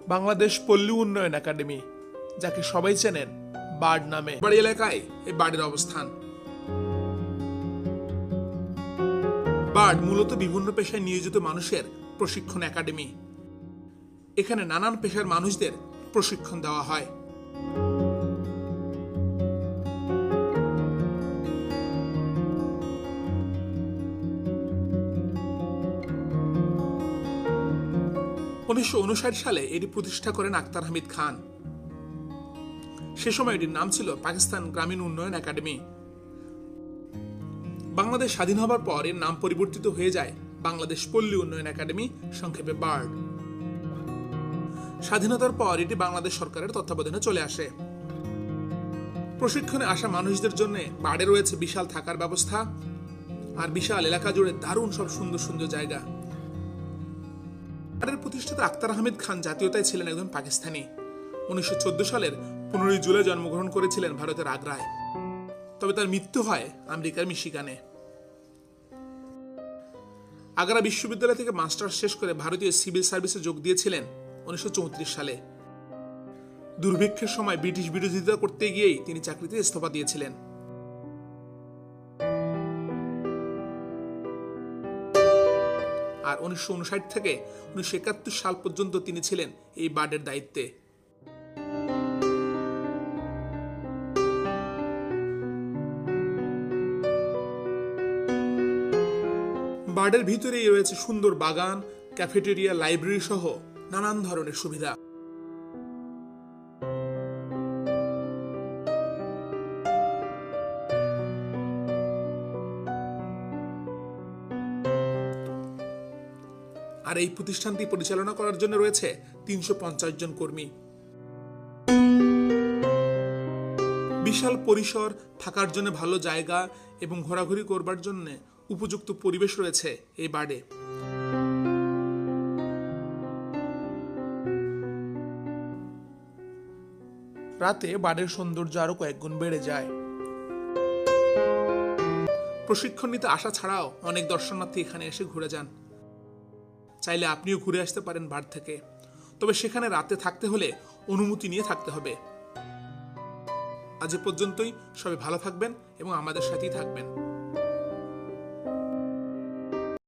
বাংলাদেশ পল্লী উন্নয়ন একাডেমি, যাকে সবাই চেনেন বার্ড নামে, বাড়ি এলাকায় এই বার্ডের অবস্থান। বার্ড মূলত বিভিন্ন পেশায় নিয়োজিত মানুষের প্রশিক্ষণ একাডেমি। এখানে নানান পেশার মানুষদের প্রশিক্ষণ দেওয়া হয়। সালে এটি প্রতিষ্ঠা করেন আখতার হামিদ খান। সে সময় এটির নাম ছিল পাকিস্তান গ্রামীণ উন্নয়ন একাডেমি। বাংলাদেশ স্বাধীন হবার পর এর নাম পরিবর্তিত হয়ে যায় বাংলাদেশ পল্লী উন্নয়ন একাডেমি, সংক্ষেপে বার্ড। স্বাধীনতার পর এটি বাংলাদেশ সরকারের তত্ত্বাবধানে চলে আসে। প্রশিক্ষণে আসা মানুষদের জন্য বার্ডে রয়েছে বিশাল থাকার ব্যবস্থা আর বিশাল এলাকা জুড়ে দারুণ সব সুন্দর সুন্দর জায়গা। বার্ডের প্রতিষ্ঠাতা আখতার হামিদ খান জাতীয়তায় ছিলেন একজন পাকিস্তানি। 1914 সালের 15 জুলাই জন্মগ্রহণ করেছিলেন ভারতের আগ্রায়, তবে তার মৃত্যু হয় আমেরিকার মিশিগানে। আগ্রা বিশ্ববিদ্যালয় থেকে মাস্টার্স শেষ করে ভারতীয় সিভিল সার্ভিসে যোগ দিয়েছিলেন 1934 সালে। দুর্ভিক্ষের সময় ব্রিটিশ বিরোধিতা করতে গিয়েই তিনি চাকরিতে ইস্তফা দিয়েছিলেন। আর 1959 থেকে 1971 সাল পর্যন্ত তিনি ছিলেন এই বার্ডের দায়িত্বে। বার্ডের ভিতরেই রয়েছে সুন্দর বাগান, ক্যাফেটেরিয়া, লাইব্রেরি সহ নানান ধরনের সুবিধা। আর এই প্রতিষ্ঠানটি পরিচালনা করার জন্য রয়েছে 350 জন কর্মী। বিশাল পরিসর, থাকার জন্য ভালো জায়গা এবং ঘোরাঘুরি করবার জন্য উপযুক্ত পরিবেশ রয়েছে এই বার্ডে। রাতে বার্ডের সৌন্দর্য আরো কয়েক গুণ বেড়ে যায়। প্রশিক্ষণ নিতে আসা ছাড়াও অনেক দর্শনার্থী এখানে এসে ঘুরে যান। চাইলে আপনিও ঘুরে আসতে পারেন বার্ড থেকে, তবে সেখানে রাতে থাকতে হলে অনুমতি নিয়ে থাকতে হবে। আজ এ পর্যন্তই। সবাই ভালো থাকবেন এবং আমাদের সাথেই থাকবেন।